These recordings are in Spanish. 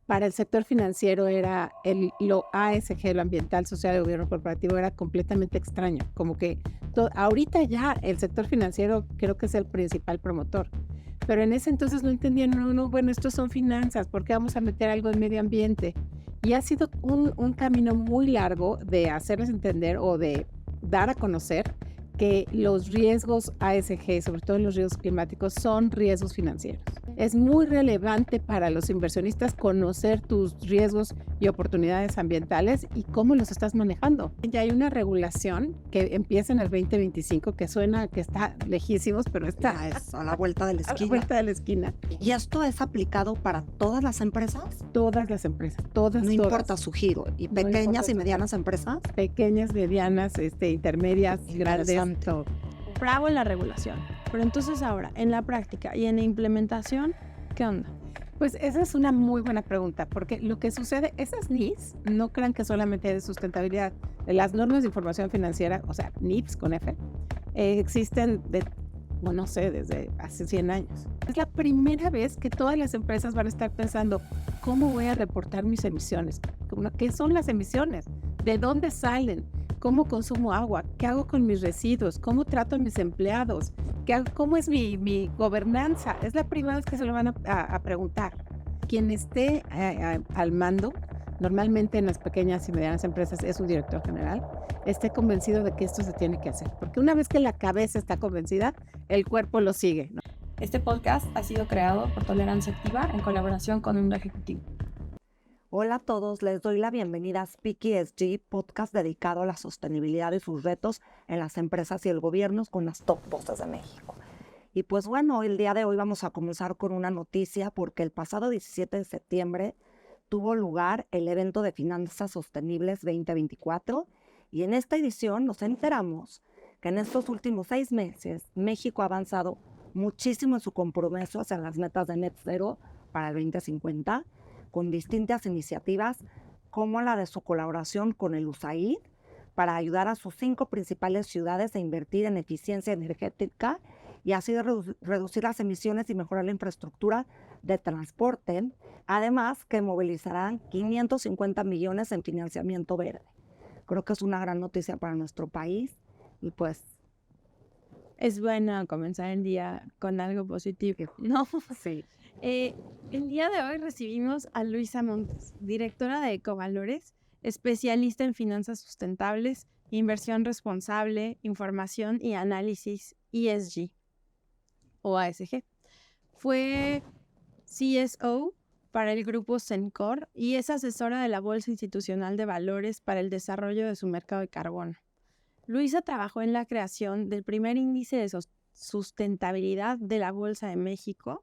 Para el sector financiero era lo ASG, lo ambiental, social y gobierno corporativo, era completamente extraño. Como que ahorita ya el sector financiero creo que es el principal promotor. Pero en ese entonces no entendían, no, bueno, estos son finanzas, ¿por qué vamos a meter algo en medio ambiente? Y ha sido un camino muy largo de hacerles entender o de dar a conocer que los riesgos ASG, sobre todo los riesgos climáticos, son riesgos financieros. Es muy relevante para los inversionistas conocer tus riesgos y oportunidades ambientales y cómo los estás manejando. Ya hay una regulación que empieza en el 2025 que suena que está lejísimos, pero está Es a la vuelta de la a la esquina. vuelta de la esquina. ¿Y esto es aplicado para todas las empresas? Todas las empresas, todas. No importa su giro. ¿Y No pequeñas importa y su medianas empresas? pequeñas, medianas, intermedias, grandes, Interesante. todo. Bravo en la regulación. Pero entonces ahora, en la práctica y en la implementación, ¿qué onda? Pues esa es una muy buena pregunta, porque lo que sucede, esas NIFs, no crean que solamente es de sustentabilidad. Las normas de información financiera, o sea, NIFs con F, existen no sé, desde hace 100 años. Es la primera vez que todas las empresas van a estar pensando, ¿cómo voy a reportar mis emisiones? ¿Qué son las emisiones? ¿De dónde salen? ¿Cómo consumo agua? ¿Qué hago con mis residuos? ¿Cómo trato a mis empleados? ¿Cómo es mi gobernanza? Es la primera vez que se lo van a preguntar. Quien esté al mando, normalmente en las pequeñas y medianas empresas es un director general, esté convencido de que esto se tiene que hacer. Porque una vez que la cabeza está convencida, el cuerpo lo sigue, ¿no? Este podcast ha sido creado por Tolerancia Activa en colaboración con Mundo Ejecutivo. Hola a todos, les doy la bienvenida a Speak ESG, podcast dedicado a la sostenibilidad y sus retos en las empresas y el gobierno con las top voces de México. Y pues bueno, el día de hoy vamos a comenzar con una noticia porque el pasado 17 de septiembre tuvo lugar el evento de Finanzas Sostenibles 2024 y en esta edición nos enteramos que en estos últimos 6 meses México ha avanzado muchísimo en su compromiso hacia las metas de net zero para el 2050, con distintas iniciativas como la de su colaboración con el USAID para ayudar a sus 5 principales ciudades a invertir en eficiencia energética y así reducir las emisiones y mejorar la infraestructura de transporte, además que movilizarán 550 millones en financiamiento verde. Creo que es una gran noticia para nuestro país y pues Es bueno comenzar el día con algo positivo, ¿no? Sí. El día de hoy recibimos a Luisa Montes, directora de Ecovalores, especialista en finanzas sustentables, inversión responsable, información y análisis ESG o ASG. Fue CSO para el grupo Cencor y es asesora de la Bolsa Institucional de Valores para el desarrollo de su mercado de carbono. Luisa trabajó en la creación del primer índice de sustentabilidad de la Bolsa de México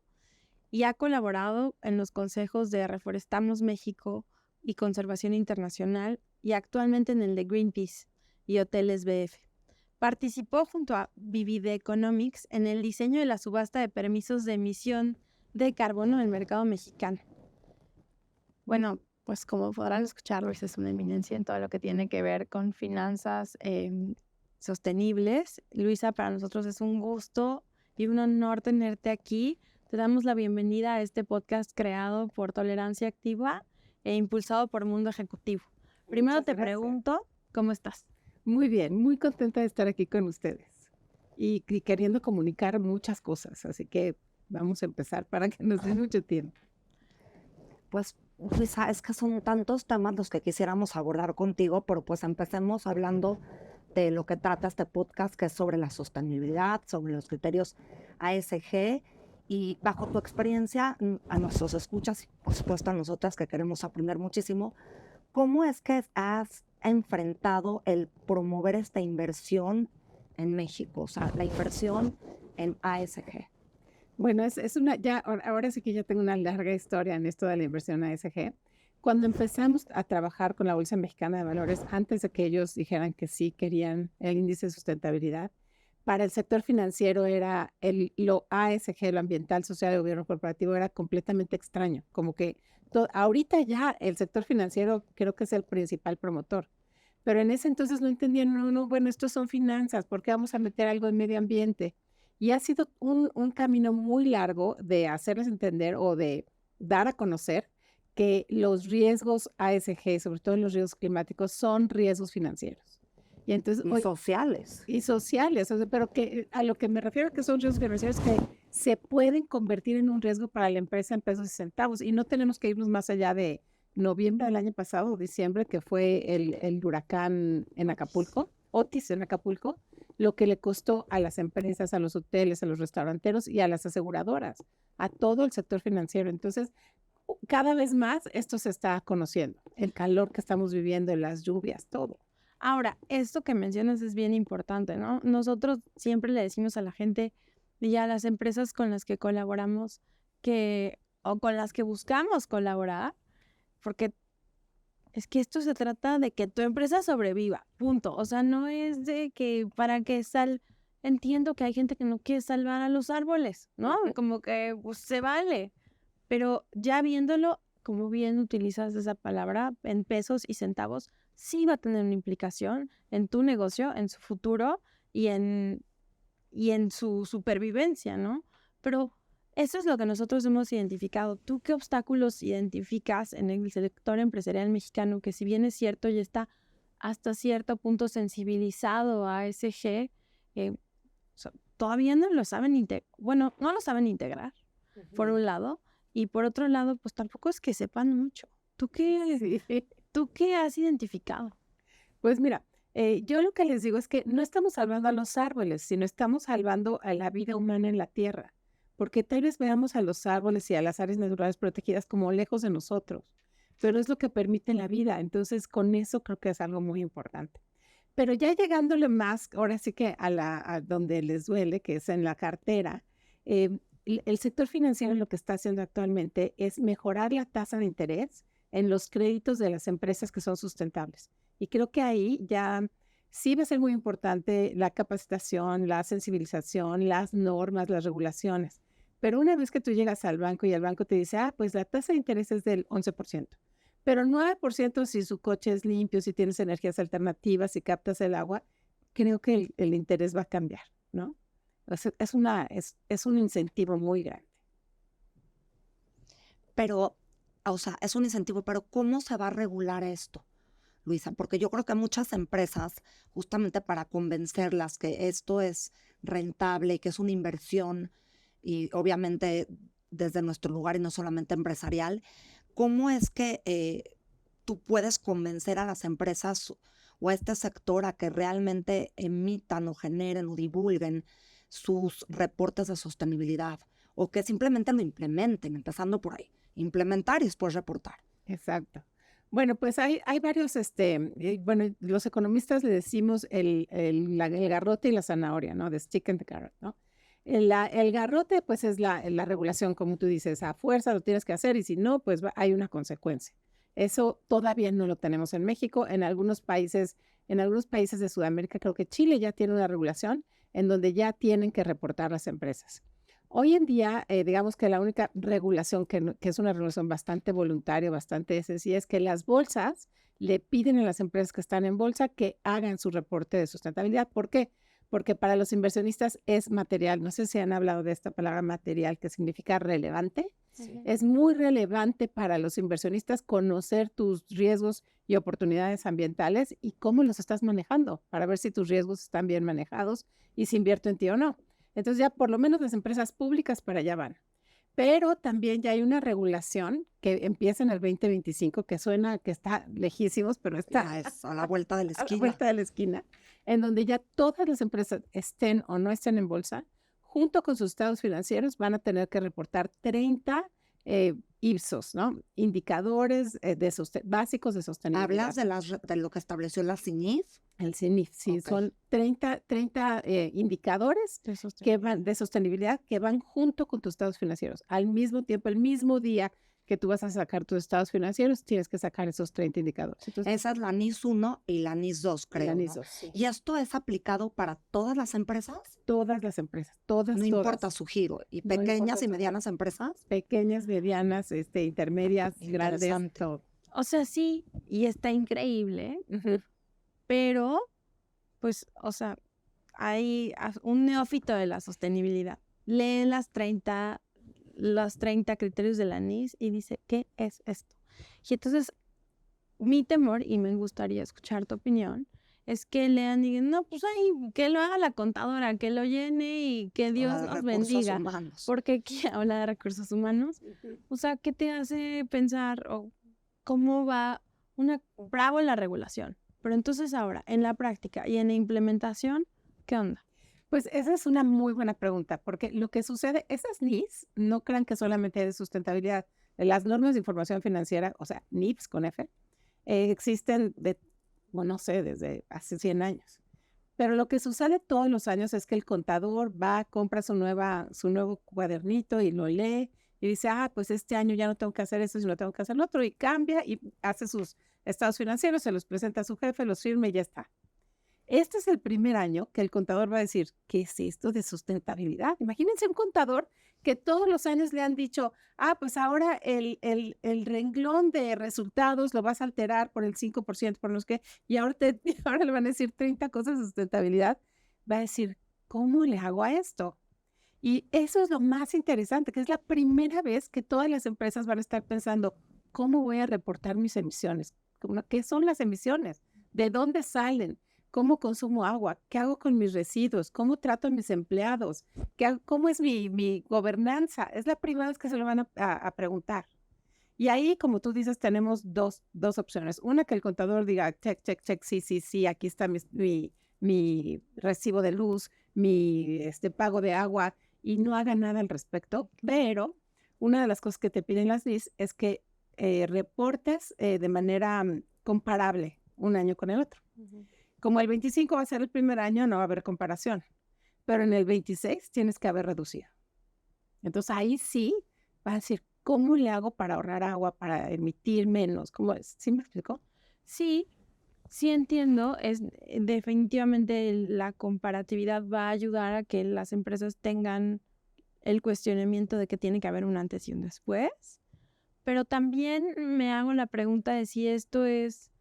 y ha colaborado en los consejos de Reforestamos México y Conservación Internacional y actualmente en el de Greenpeace y Hoteles BF. Participó junto a Vivide Economics en el diseño de la subasta de permisos de emisión de carbono en el mercado mexicano. Bueno, pues como podrán escuchar, Luis es una eminencia en todo lo que tiene que ver con finanzas sostenibles. Luisa, para nosotros es un gusto y un honor tenerte aquí. Te damos la bienvenida a este podcast creado por Tolerancia Activa e impulsado por Mundo Ejecutivo. Primero Muchas te gracias. pregunto, ¿cómo estás? Muy bien, muy contenta de estar aquí con ustedes y queriendo comunicar muchas cosas, así que vamos a empezar para que nos dé mucho tiempo. pues Luisa, es que son tantos temas los que quisiéramos abordar contigo, pero pues empecemos hablando de lo que trata este podcast, que es sobre la sostenibilidad, sobre los criterios ASG y bajo tu experiencia a nuestros escuchas y por supuesto a nosotras que queremos aprender muchísimo, ¿cómo es que has enfrentado el promover esta inversión en México? O sea, la inversión en ASG. Bueno, ahora sí que ya tengo una larga historia en esto de la inversión ASG. Cuando empezamos a trabajar con la Bolsa Mexicana de Valores, antes de que ellos dijeran que sí querían el índice de sustentabilidad, para el sector financiero era lo ASG, lo ambiental, social y gobierno corporativo, era completamente extraño. Como que ahorita ya el sector financiero creo que es el principal promotor. Pero en ese entonces no entendían, no, bueno, estos son finanzas, ¿por qué vamos a meter algo en medio ambiente? Y ha sido un camino muy largo de hacerles entender o de dar a conocer que los riesgos ASG, sobre todo los riesgos climáticos, son riesgos financieros. Y entonces, Y sociales. y sociales, o sea, pero que a lo que me refiero que son riesgos financieros que se pueden convertir en un riesgo para la empresa en pesos y centavos. Y no tenemos que irnos más allá de noviembre del año pasado, diciembre, que fue el huracán en Acapulco, Otis en Acapulco, lo que le costó a las empresas, a los hoteles, a los restauranteros y a las aseguradoras, a todo el sector financiero. Entonces, cada vez más esto se está conociendo, el calor que estamos viviendo, las lluvias, todo. Ahora, esto que mencionas es bien importante, ¿no? Nosotros siempre le decimos a la gente y a las empresas con las que colaboramos o con las que buscamos colaborar, porque es que esto se trata de que tu empresa sobreviva, punto. O sea, no es de que entiendo que hay gente que no quiere salvar a los árboles, ¿no? Como que pues, se vale. Pero ya viéndolo, como bien utilizas esa palabra, en pesos y centavos, sí va a tener una implicación en tu negocio, en su futuro y en su supervivencia, ¿no? Pero eso es lo que nosotros hemos identificado. ¿Tú qué obstáculos identificas en el sector empresarial mexicano que, si bien es cierto, ya está hasta cierto punto sensibilizado a ESG, todavía no lo saben no lo saben integrar, por un lado, y por otro lado, pues tampoco es que sepan mucho. ¿Tú qué has identificado? Pues mira, yo lo que les digo es que no estamos salvando a los árboles, sino estamos salvando a la vida humana en la tierra, porque tal vez veamos a los árboles y a las áreas naturales protegidas como lejos de nosotros, pero es lo que permite la vida. Entonces, con eso creo que es algo muy importante. Pero ya llegándole más, ahora sí que a donde les duele, que es en la cartera, el sector financiero lo que está haciendo actualmente es mejorar la tasa de interés en los créditos de las empresas que son sustentables. Y creo que ahí ya sí va a ser muy importante la capacitación, la sensibilización, las normas, las regulaciones. Pero una vez que tú llegas al banco y el banco te dice, pues la tasa de interés es del 11%, pero 9% si su coche es limpio, si tienes energías alternativas, si captas el agua, creo que el interés va a cambiar, ¿no? O sea, es un incentivo muy grande. Pero, o sea, es un incentivo, pero ¿cómo se va a regular esto, Luisa? Porque yo creo que muchas empresas, justamente para convencerlas que esto es rentable y que es una inversión, y obviamente desde nuestro lugar y no solamente empresarial, ¿cómo es que tú puedes convencer a las empresas o a este sector a que realmente emitan o generen o divulguen sus reportes de sostenibilidad o que simplemente lo implementen, empezando por ahí? Implementar y después reportar. Exacto. Bueno, pues hay varios, bueno, los economistas le decimos el garrote y la zanahoria, ¿no? The stick and the carrot, ¿no? El garrote, pues es la regulación, como tú dices, a fuerza lo tienes que hacer y si no, pues hay una consecuencia. Eso todavía no lo tenemos en México. En algunos países de Sudamérica, creo que Chile ya tiene una regulación en donde ya tienen que reportar las empresas. Hoy en día, digamos que la única regulación que es una regulación bastante voluntaria, bastante sencilla, es que las bolsas le piden a las empresas que están en bolsa que hagan su reporte de sustentabilidad. ¿Por qué? Porque para los inversionistas es material. No sé si han hablado de esta palabra material, que significa relevante. Sí. Es muy relevante para los inversionistas conocer tus riesgos y oportunidades ambientales y cómo los estás manejando para ver si tus riesgos están bien manejados y si invierto en ti o no. Entonces ya por lo menos las empresas públicas para allá van. Pero también ya hay una regulación que empieza en el 2025, que suena que está lejísimos, pero está es a la vuelta de la esquina. A la vuelta de la esquina, en donde ya todas las empresas estén o no estén en bolsa, junto con sus estados financieros, van a tener que reportar 30 IPSOS, ¿no? Indicadores básicos de sostenibilidad. ¿Hablas de lo que estableció la CINIF? El CINIF, sí, okay. Son 30 indicadores de sostenibilidad que van junto con tus estados financieros. Al mismo tiempo, el mismo día que tú vas a sacar tus estados financieros, tienes que sacar esos 30 indicadores. Entonces, esa es la NIS 1 y la NIS 2, creo. La NIS 2, ¿no? Sí. ¿Y esto es aplicado para todas las empresas? Todas las empresas, todas. No importa su giro. ¿Y pequeñas y medianas empresas? Pequeñas, medianas, intermedias, grandes, todo. O sea, sí, y está increíble, pero, pues, o sea, hay un neófito de la sostenibilidad. Lee los 30 criterios de la NIS y dice, ¿qué es esto? Y entonces, mi temor, y me gustaría escuchar tu opinión, es que lean y digan, no, pues ahí, que lo haga la contadora, que lo llene y que Dios Habla de nos recursos bendiga. humanos. Porque aquí habla de recursos humanos. O sea, ¿qué te hace pensar o cómo va bravo en la regulación? Pero entonces ahora, en la práctica y en la implementación, ¿qué onda? Pues esa es una muy buena pregunta, porque lo que sucede, esas NIFs no crean que solamente de sustentabilidad. Las normas de información financiera, o sea, NIFs con F, existen bueno, no sé, desde hace 100 años. Pero lo que sucede todos los años es que el contador va, compra su nuevo cuadernito y lo lee y dice, pues este año ya no tengo que hacer esto, sino tengo que hacer lo otro, y cambia y hace sus estados financieros, se los presenta a su jefe, los firma y ya está. Este es el primer año que el contador va a decir, ¿qué es esto de sustentabilidad? Imagínense un contador que todos los años le han dicho, pues ahora el renglón de resultados lo vas a alterar por el 5%, por los que, y ahora, ahora le van a decir 30 cosas de sustentabilidad. Va a decir, ¿cómo le hago a esto? Y eso es lo más interesante, que es la primera vez que todas las empresas van a estar pensando, ¿cómo voy a reportar mis emisiones? ¿Qué son las emisiones? ¿De dónde salen? ¿Cómo consumo agua? ¿Qué hago con mis residuos? ¿Cómo trato a mis empleados? ¿Cómo es mi gobernanza? Es la primera vez que se lo van a preguntar. Y ahí, como tú dices, tenemos dos opciones. Una, que el contador diga, check, check, check, sí, aquí está mi recibo de luz, mi pago de agua, y no haga nada al respecto. Pero una de las cosas que te piden las NIS es que reportes de manera comparable un año con el otro. Como el 25 va a ser el primer año, no va a haber comparación, pero en el 26 tienes que haber reducido. Entonces ahí sí vas a decir, ¿cómo le hago para ahorrar agua, para emitir menos? ¿Cómo es? ¿Sí me explico? Sí entiendo. Definitivamente la comparatividad va a ayudar a que las empresas tengan el cuestionamiento de que tiene que haber un antes y un después, pero también me hago la pregunta de si esto es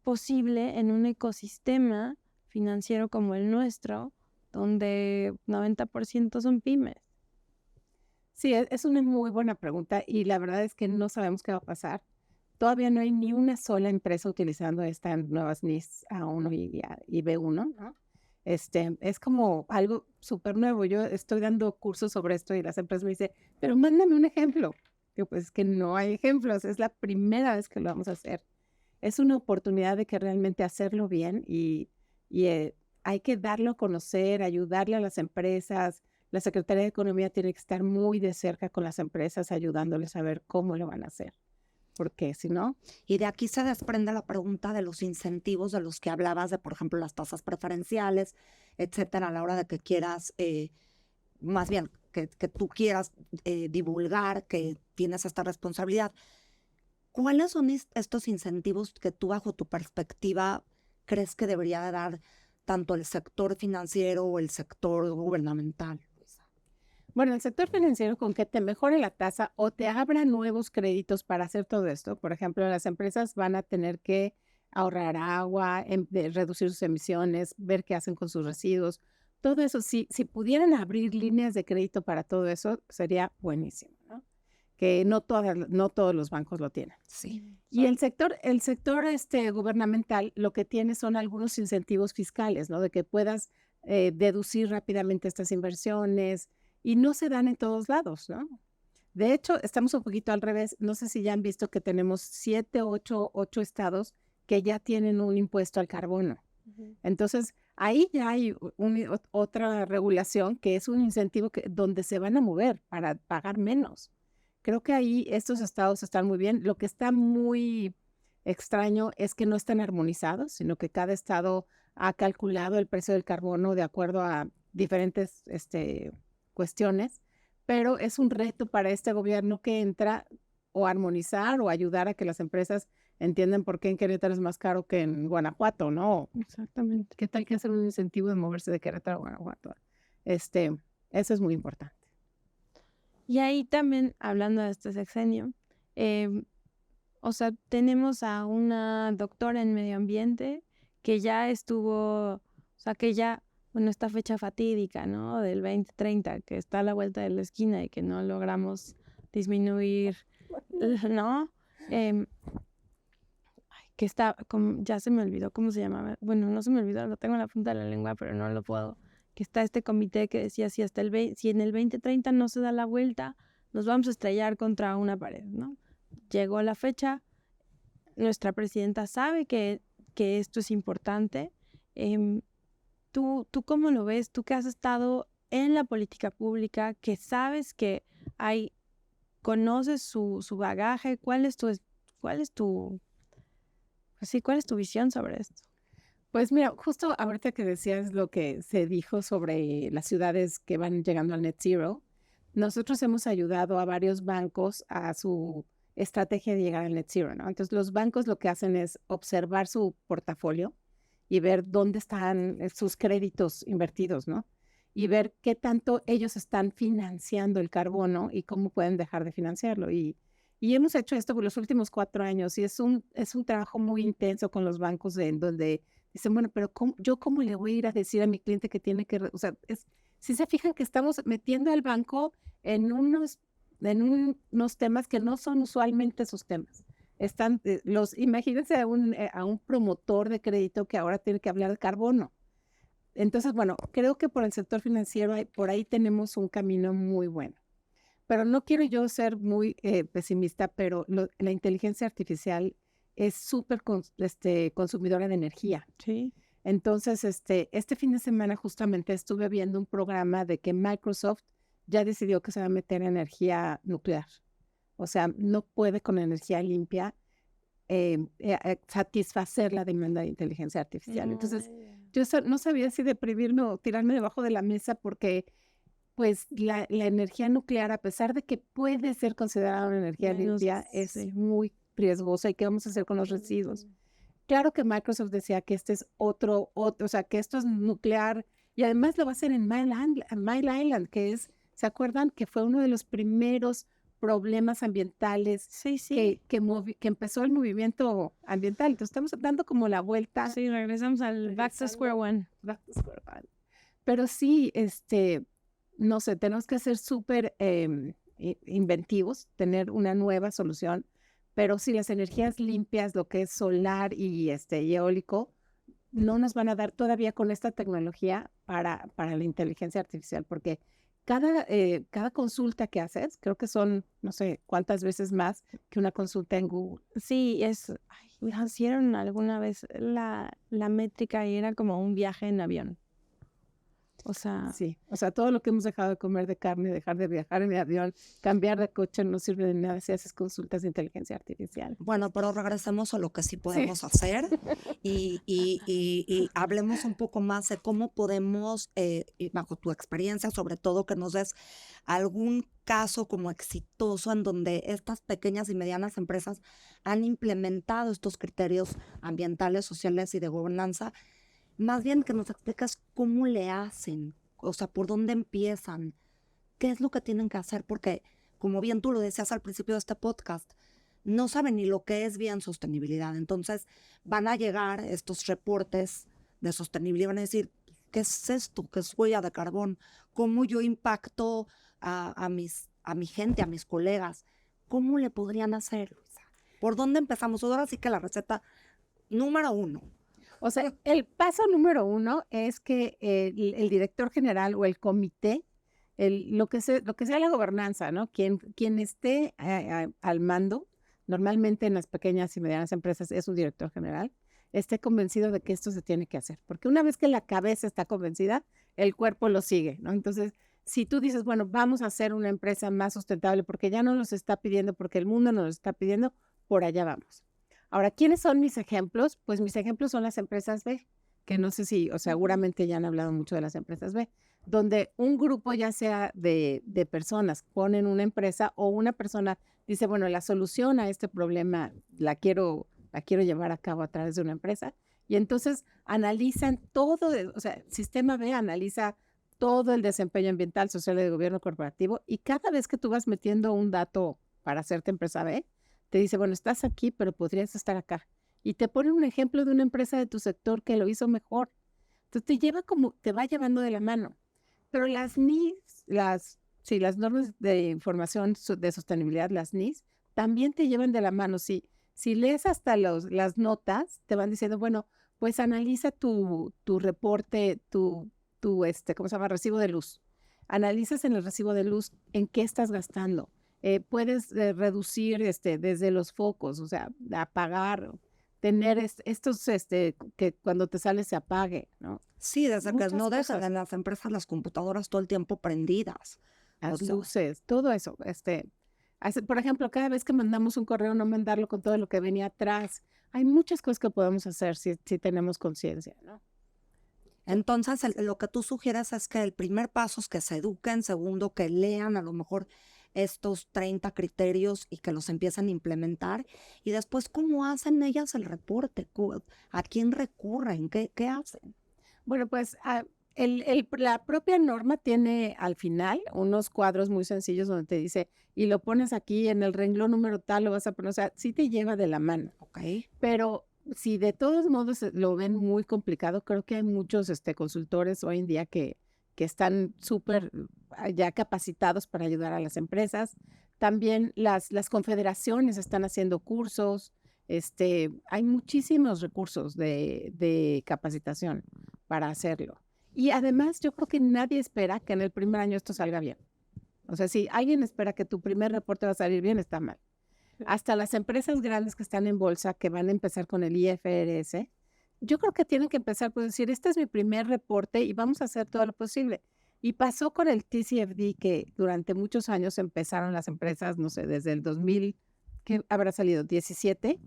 posible en un ecosistema financiero como el nuestro, donde 90% son pymes. Sí, es una muy buena pregunta y la verdad es que no sabemos qué va a pasar. Todavía no hay ni una sola empresa utilizando estas nuevas NIS A1 y B1, ¿no? Es como algo súper nuevo. Yo estoy dando cursos sobre esto y las empresas me dicen, pero mándame un ejemplo. Digo, pues es que no hay ejemplos, es la primera vez que lo vamos a hacer. Es una oportunidad de que realmente hacerlo bien y hay que darlo a conocer, ayudarle a las empresas. La Secretaría de Economía tiene que estar muy de cerca con las empresas, ayudándoles a ver cómo lo van a hacer. Porque si no... Y de aquí se desprende la pregunta de los incentivos de los que hablabas, de por ejemplo las tasas preferenciales, etcétera, a la hora de que quieras, más bien que tú quieras divulgar que tienes esta responsabilidad. ¿Cuáles son estos incentivos que tú, bajo tu perspectiva, crees que debería de dar tanto el sector financiero o el sector gubernamental? Bueno, el sector financiero, con que te mejore la tasa o te abra nuevos créditos para hacer todo esto. Por ejemplo, las empresas van a tener que ahorrar agua, reducir sus emisiones, ver qué hacen con sus residuos. Todo eso, si pudieran abrir líneas de crédito para todo eso, sería buenísimo, ¿no? Que no todos los bancos lo tienen. Sí. Y el sector gubernamental lo que tiene son algunos incentivos fiscales, ¿no? De que puedas deducir rápidamente estas inversiones, y no se dan en todos lados, ¿no? De hecho, estamos un poquito al revés. No sé si ya han visto que tenemos 7, 8 estados que ya tienen un impuesto al carbono. Entonces, ahí ya hay otra regulación que es un incentivo donde se van a mover para pagar menos. Creo que ahí estos estados están muy bien. Lo que está muy extraño es que no están armonizados, sino que cada estado ha calculado el precio del carbono de acuerdo a diferentes cuestiones, pero es un reto para este gobierno que entra o armonizar o ayudar a que las empresas entiendan por qué en Querétaro es más caro que en Guanajuato, ¿no? Exactamente. ¿Qué tal que hacer un incentivo de moverse de Querétaro a Guanajuato? Eso es muy importante. Y ahí también, hablando de este sexenio, o sea, tenemos a una doctora en medio ambiente que ya estuvo, o sea, que ya, bueno, esta fecha fatídica, ¿no? Del 2030, que está a la vuelta de la esquina y que no logramos disminuir, ¿no? em, que está, ya se me olvidó cómo se llamaba. Bueno, no se me olvidó, lo tengo en la punta de la lengua, pero no lo puedo. Que está este comité que decía, si si en el 2030 no se da la vuelta, nos vamos a estrellar contra una pared, ¿no? Llegó la fecha, nuestra presidenta sabe que esto es importante. ¿Tú cómo lo ves? Tú que has estado en la política pública, que sabes que conoces su bagaje, cuál es tu visión sobre esto? Pues mira, justo ahorita que decías lo que se dijo sobre las ciudades que van llegando al net zero, nosotros hemos ayudado a varios bancos a su estrategia de llegar al net zero, ¿no? Entonces los bancos lo que hacen es observar su portafolio y ver dónde están sus créditos invertidos, ¿no? Y ver qué tanto ellos están financiando el carbono y cómo pueden dejar de financiarlo. Y hemos hecho esto por los últimos 4 años y es un trabajo muy intenso con los bancos en donde dicen, bueno, pero ¿yo cómo le voy a ir a decir a mi cliente que tiene que, o sea, si se fijan que estamos metiendo al banco en unos temas que no son usualmente sus temas. Imagínense a un promotor de crédito que ahora tiene que hablar de carbono. Entonces, bueno, creo que por el sector financiero, por ahí tenemos un camino muy bueno. Pero no quiero yo ser muy pesimista, pero la inteligencia artificial es súper consumidora de energía. Sí. Entonces, este fin de semana justamente estuve viendo un programa de que Microsoft ya decidió que se va a meter en energía nuclear. O sea, no puede con energía limpia satisfacer la demanda de inteligencia artificial. Entonces, yo no sabía si deprimirme o tirarme debajo de la mesa porque pues la energía nuclear, a pesar de que puede ser considerada una energía limpia, es muy riesgosa. ¿Y qué vamos a hacer con los residuos? Claro que Microsoft decía que este es otro, o sea, que esto es nuclear y además lo va a hacer en Mile Island, que es, ¿se acuerdan? Que fue uno de los primeros problemas ambientales que empezó el movimiento ambiental. Entonces estamos dando como la vuelta. Sí, regresamos al back to square one. Pero sí, no sé, tenemos que ser súper inventivos, tener una nueva solución, pero si las energías limpias, lo que es solar y eólico, no nos van a dar todavía con esta tecnología para la inteligencia artificial, porque cada consulta que haces, creo que son, no sé, cuántas veces más que una consulta en Google. Sí, hicieron alguna vez la métrica y era como un viaje en avión. O sea, sí, o sea, todo lo que hemos dejado de comer de carne, dejar de viajar en avión, cambiar de coche no sirve de nada si haces consultas de inteligencia artificial. Bueno, pero regresemos a lo que sí podemos hacer y hablemos un poco más de cómo podemos, bajo tu experiencia, sobre todo que nos des algún caso como exitoso en donde estas pequeñas y medianas empresas han implementado estos criterios ambientales, sociales y de gobernanza. Más bien que nos explicas cómo le hacen, o sea, por dónde empiezan, qué es lo que tienen que hacer, porque como bien tú lo decías al principio de este podcast, no saben ni lo que es bien sostenibilidad. Entonces van a llegar estos reportes de sostenibilidad y van a decir, ¿qué es esto? ¿Qué es huella de carbón? ¿Cómo yo impacto a mi gente, a mis colegas? ¿Cómo le podrían hacer, Luisa? ¿Por dónde empezamos? Ahora sí que la receta número 1. O sea, el paso número 1 es que el director general o el comité, lo que sea la gobernanza, ¿no? Quien esté al mando, normalmente en las pequeñas y medianas empresas es un director general, esté convencido de que esto se tiene que hacer. Porque una vez que la cabeza está convencida, el cuerpo lo sigue, ¿no? Entonces, si tú dices, bueno, vamos a hacer una empresa más sustentable porque ya no nos está pidiendo, porque el mundo nos lo está pidiendo, por allá vamos. Ahora, ¿quiénes son mis ejemplos? Pues mis ejemplos son las empresas B, que no sé si, o seguramente ya han hablado mucho de las empresas B, donde un grupo ya sea de personas ponen una empresa o una persona dice, bueno, la solución a este problema la quiero llevar a cabo a través de una empresa. Y entonces analizan todo, o sea, Sistema B analiza todo el desempeño ambiental, social y de gobierno corporativo y cada vez que tú vas metiendo un dato para hacerte empresa B, te dice, bueno, estás aquí, pero podrías estar acá. Y te pone un ejemplo de una empresa de tu sector que lo hizo mejor. Entonces te va llevando de la mano. Pero las NIS, las normas de información de sostenibilidad, las NIS, también te llevan de la mano. Si lees hasta las notas, te van diciendo, bueno, pues analiza tu reporte, ¿cómo se llama? Recibo de luz. Analizas en el recibo de luz en qué estás gastando. Puedes reducir desde los focos, o sea, apagar, tener estos que cuando te sales se apague, ¿no? Sí, desde que Muchas no dejan cosas. en las empresas las computadoras todo el tiempo prendidas. O Las sea, luces, todo eso. Por ejemplo, cada vez que mandamos un correo, no mandarlo con todo lo que venía atrás. Hay muchas cosas que podemos hacer si tenemos conciencia, ¿no? entonces, lo que tú sugieres es que el primer paso es que se eduquen, segundo, que lean a lo mejor estos 30 criterios y que los empiecen a implementar. Y después, ¿cómo hacen ellas el reporte? ¿A quién recurren? ¿Qué hacen? Bueno, pues la propia norma tiene al final unos cuadros muy sencillos donde te dice, y lo pones aquí en el renglón número tal, lo vas a poner, o sea, sí te lleva de la mano. ¿Ok? Pero si de todos modos lo ven muy complicado, creo que hay muchos consultores hoy en día que están súper ya capacitados para ayudar a las empresas. También las confederaciones están haciendo cursos. Hay muchísimos recursos de capacitación para hacerlo. Y además yo creo que nadie espera que en el primer año esto salga bien. O sea, si alguien espera que tu primer reporte va a salir bien, está mal. Hasta las empresas grandes que están en bolsa, que van a empezar con el IFRS, yo creo que tienen que empezar por decir, este es mi primer reporte y vamos a hacer todo lo posible. Y pasó con el TCFD, que durante muchos años empezaron las empresas, no sé, desde el 2000, ¿qué habrá salido? 17,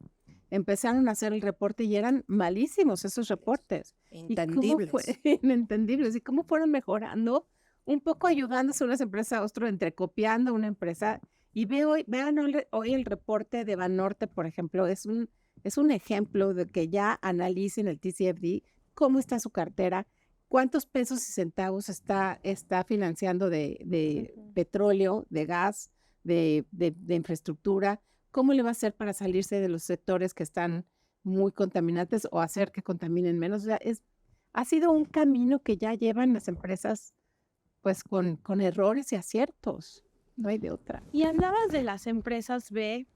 empezaron a hacer el reporte y eran malísimos esos reportes. Entendibles. ¿Y cómo fue? Inentendibles. ¿Y cómo fueron mejorando? Un poco ayudándose unas empresas a otro, entrecopiando una empresa. Y vean hoy el reporte de Banorte, por ejemplo, es un ejemplo de que ya analicen el TCFD, cómo está su cartera, cuántos pesos y centavos está financiando de petróleo, de gas, de infraestructura, cómo le va a hacer para salirse de los sectores que están muy contaminantes o hacer que contaminen menos. O sea, ha sido un camino que ya llevan las empresas pues con errores y aciertos. No hay de otra. Y hablabas de las empresas B,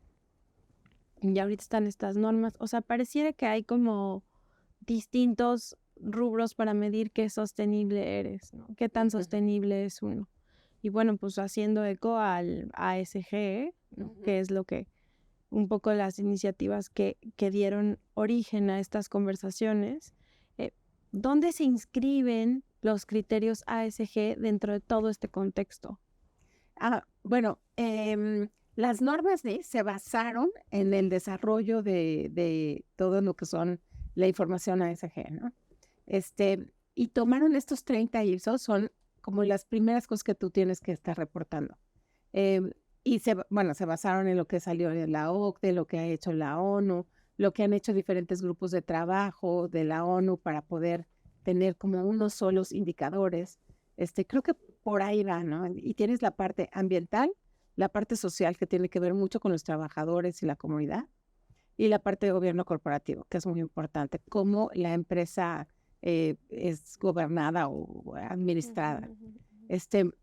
y ahorita están estas normas, o sea, pareciera que hay como distintos rubros para medir qué sostenible eres, ¿no? Qué tan sostenible es uno. Y bueno, pues haciendo eco al ASG, ¿no? Que es lo que un poco las iniciativas que dieron origen a estas conversaciones. ¿Dónde se inscriben los criterios ASG dentro de todo este contexto? Bueno, las normas se basaron en el desarrollo de todo lo que son la información ASG, ¿no? Y tomaron estos 30 ISO, son como las primeras cosas que tú tienes que estar reportando. Y se basaron en lo que salió de la OCDE, lo que ha hecho la ONU, lo que han hecho diferentes grupos de trabajo de la ONU para poder tener como unos solos indicadores. Creo que por ahí va, ¿no? Y tienes la parte ambiental, la parte social que tiene que ver mucho con los trabajadores y la comunidad, y la parte de gobierno corporativo, que es muy importante, cómo la empresa es gobernada o administrada.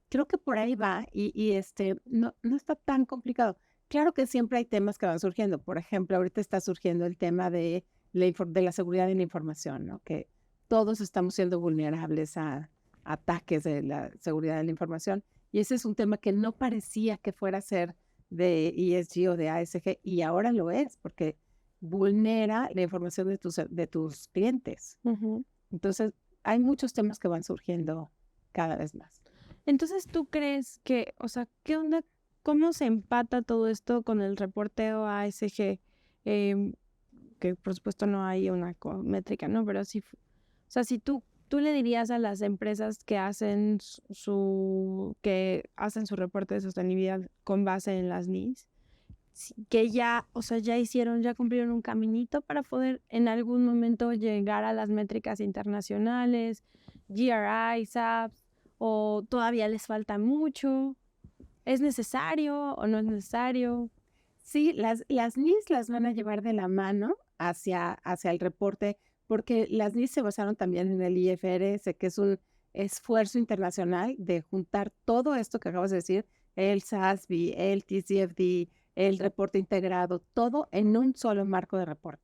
Creo que por ahí va y no está tan complicado. Claro que siempre hay temas que van surgiendo. Por ejemplo, ahorita está surgiendo el tema de la seguridad de la información, ¿no? Que todos estamos siendo vulnerables a ataques de la seguridad de la información. Y ese es un tema que no parecía que fuera a ser de ESG o de ASG, y ahora lo es, porque vulnera la información de tus clientes. Entonces, hay muchos temas que van surgiendo cada vez más. Entonces, ¿tú crees que, o sea, qué onda, cómo se empata todo esto con el reporteo ASG? Que por supuesto no hay una métrica, ¿no? Pero sí, o sea, si tú le dirías a las empresas que hacen su reporte de sostenibilidad con base en las NIS, que ya, o sea, ya cumplieron un caminito para poder en algún momento llegar a las métricas internacionales, GRI, SAPS, o todavía les falta mucho, ¿es necesario o no es necesario? Sí, las NIS las van a llevar de la mano hacia el reporte, porque las NIS se basaron también en el IFRS, que es un esfuerzo internacional de juntar todo esto que acabas de decir, el SASB, el TCFD, el reporte integrado, todo en un solo marco de reporte.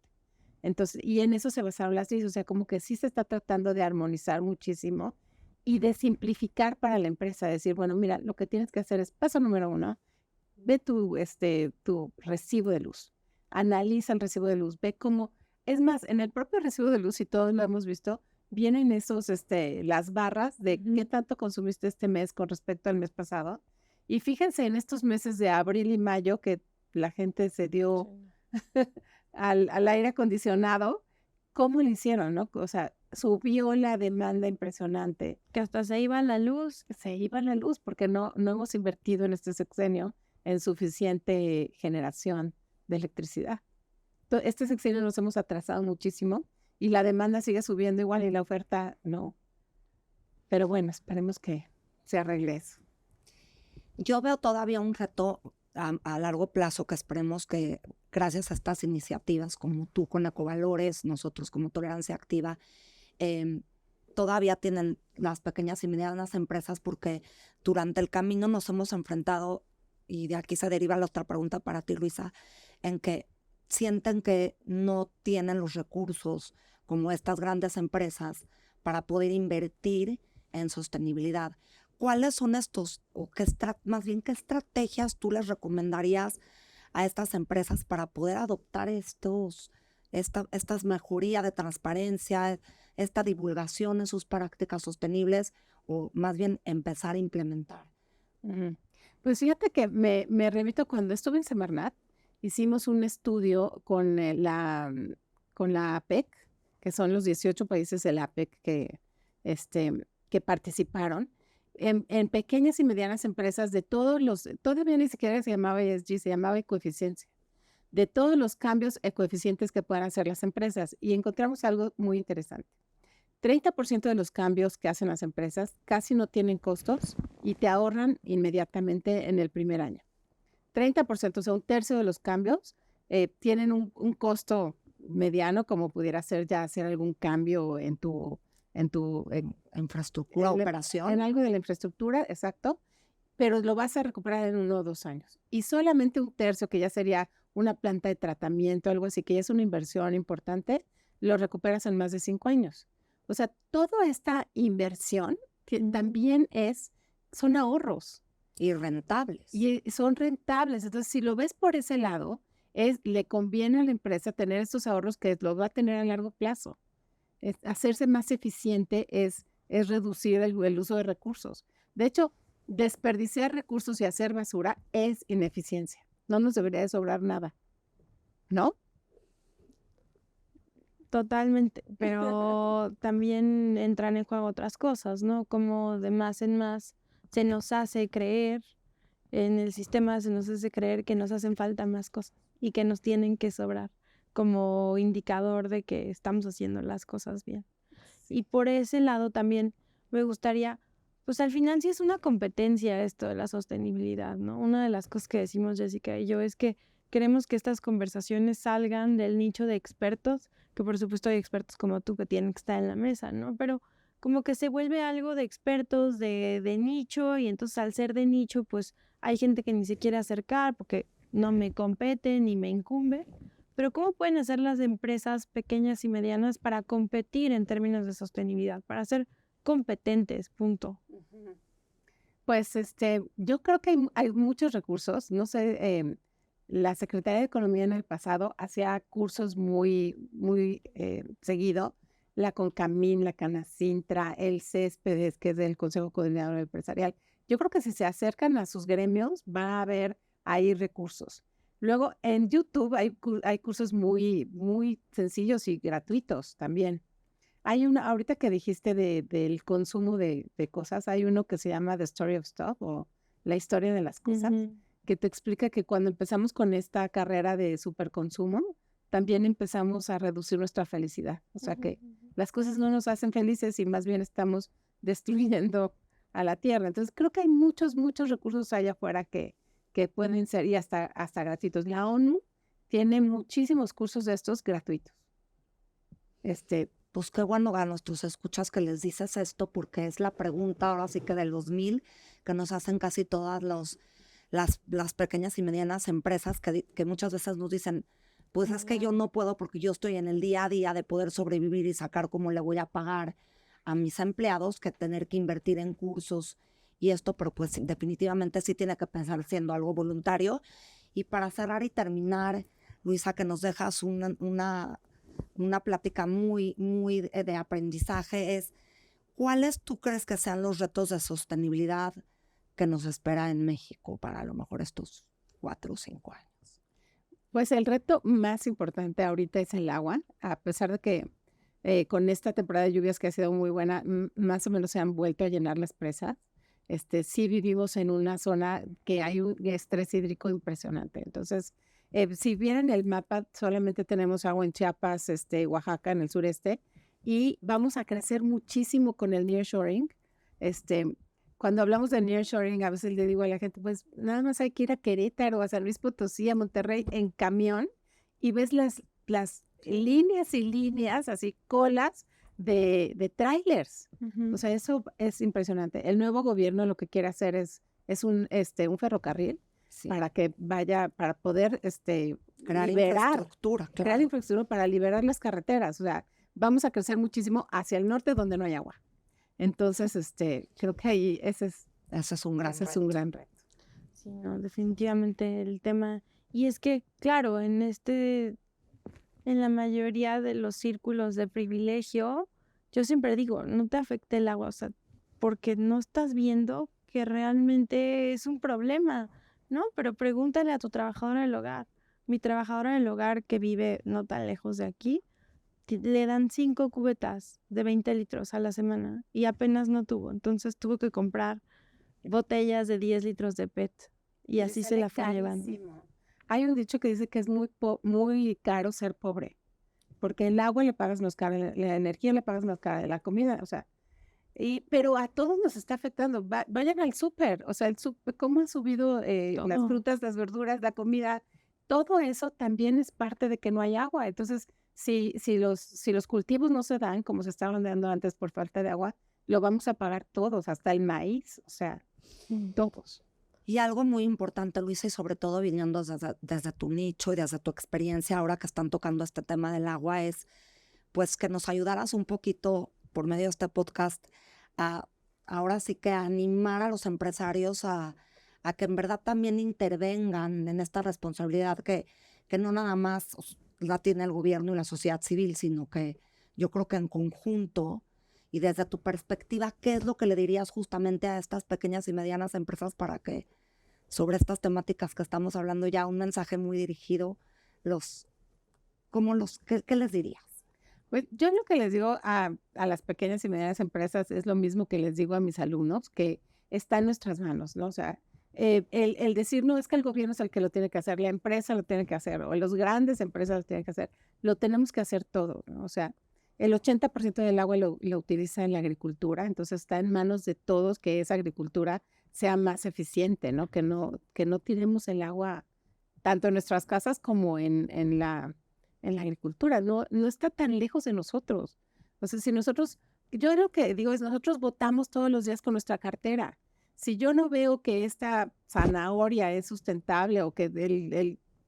Entonces, y en eso se basaron las NIS, o sea, como que sí se está tratando de armonizar muchísimo y de simplificar para la empresa, decir, bueno, mira, lo que tienes que hacer es, paso número 1, ve tu recibo de luz, analiza el recibo de luz, ve cómo, es más, en el propio recibo de luz, y todos lo hemos visto, vienen las barras de qué tanto consumiste este mes con respecto al mes pasado. Y fíjense en estos meses de abril y mayo que la gente se dio al aire acondicionado, ¿cómo lo hicieron, no? O sea, subió la demanda impresionante. Que hasta se iba la luz. Se iba la luz porque no hemos invertido en este sexenio en suficiente generación de electricidad. Este sexenio nos hemos atrasado muchísimo y la demanda sigue subiendo igual y la oferta no. Pero bueno, esperemos que se arregle eso. Yo veo todavía un reto a largo plazo que esperemos que gracias a estas iniciativas como tú con Ecovalores, nosotros como Tolerancia Activa, todavía tienen las pequeñas y medianas empresas porque durante el camino nos hemos enfrentado, y de aquí se deriva la otra pregunta para ti, Luisa, en que sienten que no tienen los recursos como estas grandes empresas para poder invertir en sostenibilidad. ¿Cuáles son estos, o más bien qué estrategias tú les recomendarías a estas empresas para poder adoptar estas mejorías de transparencia, esta divulgación en sus prácticas sostenibles, o más bien empezar a implementar? Pues fíjate que me remito, cuando estuve en Semarnat, hicimos un estudio con la APEC, que son los 18 países de la APEC que participaron, en pequeñas y medianas empresas de todavía ni siquiera se llamaba ESG, se llamaba ecoeficiencia, de todos los cambios ecoeficientes que puedan hacer las empresas. Y encontramos algo muy interesante. 30% de los cambios que hacen las empresas casi no tienen costos y te ahorran inmediatamente en el primer año. 30%, o sea, un tercio de los cambios tienen un costo mediano, como pudiera ser ya hacer algún cambio en tu infraestructura, operación. En algo de la infraestructura, exacto, pero lo vas a recuperar en 1 o 2 años. Y solamente un tercio, que ya sería una planta de tratamiento, algo así, que ya es una inversión importante, lo recuperas en más de 5 años. O sea, toda esta inversión que también son ahorros. Y rentables. Y son rentables. Entonces, si lo ves por ese lado, le conviene a la empresa tener estos ahorros que los va a tener a largo plazo. Hacerse más eficiente es reducir el uso de recursos. De hecho, desperdiciar recursos y hacer basura es ineficiencia. No nos debería de sobrar nada, ¿no? Totalmente, pero también entran en juego otras cosas, ¿no? Como de más en más se nos hace creer, en el sistema se nos hace creer que nos hacen falta más cosas y que nos tienen que sobrar como indicador de que estamos haciendo las cosas bien. Y por ese lado también me gustaría, pues al final sí es una competencia esto de la sostenibilidad, ¿no? Una de las cosas que decimos Jessica y yo es que queremos que estas conversaciones salgan del nicho de expertos, que por supuesto hay expertos como tú que tienen que estar en la mesa, ¿no? Pero como que se vuelve algo de expertos, de nicho, y entonces al ser de nicho, pues hay gente que ni se quiere acercar porque no me compete ni me incumbe. Pero ¿cómo pueden hacer las empresas pequeñas y medianas para competir en términos de sostenibilidad, para ser competentes, punto? Pues yo creo que hay muchos recursos. No sé, la Secretaría de Economía en el pasado hacía cursos muy, muy seguido. La CONCAMIN, la CANACINTRA, el CESPEDES, que es del Consejo Coordinador Empresarial. Yo creo que si se acercan a sus gremios, va a haber ahí recursos. Luego, en YouTube hay cursos muy, muy sencillos y gratuitos también. Hay ahorita que dijiste del consumo de cosas, hay uno que se llama The Story of Stuff, o La historia de las cosas, que te explica que cuando empezamos con esta carrera de superconsumo, también empezamos a reducir nuestra felicidad. O sea que las cosas no nos hacen felices y más bien estamos destruyendo a la tierra. Entonces creo que hay muchos, muchos recursos allá afuera que pueden ser, y hasta gratuitos. La ONU tiene muchísimos cursos de estos gratuitos. Pues qué bueno a nuestros escuchas que les dices esto, porque es la pregunta ahora sí que del 2000 que nos hacen casi todas las pequeñas y medianas empresas que muchas veces nos dicen, pues es que yo no puedo porque yo estoy en el día a día de poder sobrevivir y sacar cómo le voy a pagar a mis empleados que tener que invertir en cursos y esto, pero pues definitivamente sí tiene que pensar siendo algo voluntario. Y para cerrar y terminar, Luisa, que nos dejas una plática muy, muy de aprendizaje, es ¿cuáles tú crees que sean los retos de sostenibilidad que nos espera en México para a lo mejor estos 4 o 5 años? Pues el reto más importante ahorita es el agua, a pesar de que con esta temporada de lluvias que ha sido muy buena, más o menos se han vuelto a llenar las presas. Sí vivimos en una zona que hay un estrés hídrico impresionante. Entonces, si vieran el mapa, solamente tenemos agua en Chiapas, Oaxaca, en el sureste, y vamos a crecer muchísimo con el nearshoring. Cuando hablamos de nearshoring, a veces le digo a la gente, pues nada más hay que ir a Querétaro, a San Luis Potosí, a Monterrey en camión y ves las líneas y líneas, así colas de trailers. O sea, eso es impresionante. El nuevo gobierno lo que quiere hacer es un ferrocarril para que vaya, para poder crear infraestructura, claro. Crear infraestructura para liberar las carreteras. O sea, vamos a crecer muchísimo hacia el norte donde no hay agua. Entonces, creo que ahí ese es un gran reto. Sí, no, definitivamente el tema. Y es que, claro, en la mayoría de los círculos de privilegio, yo siempre digo, no te afecte el agua, o sea, porque no estás viendo que realmente es un problema, ¿no? Pero pregúntale a tu trabajadora del hogar. Mi trabajadora del hogar que vive no tan lejos de aquí, le dan 5 cubetas de 20 litros a la semana y apenas no tuvo. Entonces tuvo que comprar botellas de 10 litros de PET y así se la fue llevando. Hay un dicho que dice que es muy caro ser pobre, porque el agua le pagas más cara, la energía le pagas más cara, la comida, o sea, pero a todos nos está afectando. Vayan al súper, o sea, cómo han subido las frutas, las verduras, la comida, todo eso también es parte de que no hay agua. Entonces, si los cultivos no se dan como se estaban dando antes por falta de agua, lo vamos a pagar todos, hasta el maíz, o sea, todos. Y algo muy importante, Luisa, y sobre todo viniendo desde tu nicho y desde tu experiencia ahora que están tocando este tema del agua, es pues que nos ayudaras un poquito por medio de este podcast a ahora sí que animar a los empresarios a que en verdad también intervengan en esta responsabilidad que no nada más la tiene el gobierno y la sociedad civil, sino que yo creo que en conjunto. Y desde tu perspectiva, ¿qué es lo que le dirías justamente a estas pequeñas y medianas empresas para que sobre estas temáticas que estamos hablando ya, un mensaje muy dirigido, ¿qué les dirías? Pues yo lo que les digo a las pequeñas y medianas empresas es lo mismo que les digo a mis alumnos, que está en nuestras manos, ¿no? O sea, el decir, no, es que el gobierno es el que lo tiene que hacer, la empresa lo tiene que hacer, o las grandes empresas lo tienen que hacer, lo tenemos que hacer todo, ¿no? O sea, el 80% del agua lo utiliza en la agricultura, entonces está en manos de todos que esa agricultura sea más eficiente, ¿no? Que no tiremos el agua tanto en nuestras casas como en la agricultura. No está tan lejos de nosotros. O sea, yo lo que digo es, nosotros votamos todos los días con nuestra cartera. Si yo no veo que esta zanahoria es sustentable o que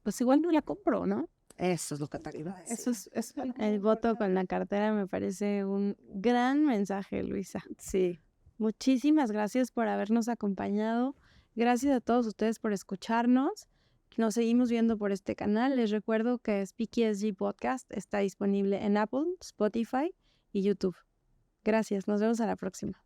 pues igual no la compro, ¿no? Eso es lo que te iba a decir. Eso es El voto con la cartera me parece un gran mensaje, Luisa. Sí. Muchísimas gracias por habernos acompañado. Gracias a todos ustedes por escucharnos. Nos seguimos viendo por este canal. Les recuerdo que Speaky ESG Podcast está disponible en Apple, Spotify y YouTube. Gracias. Nos vemos a la próxima.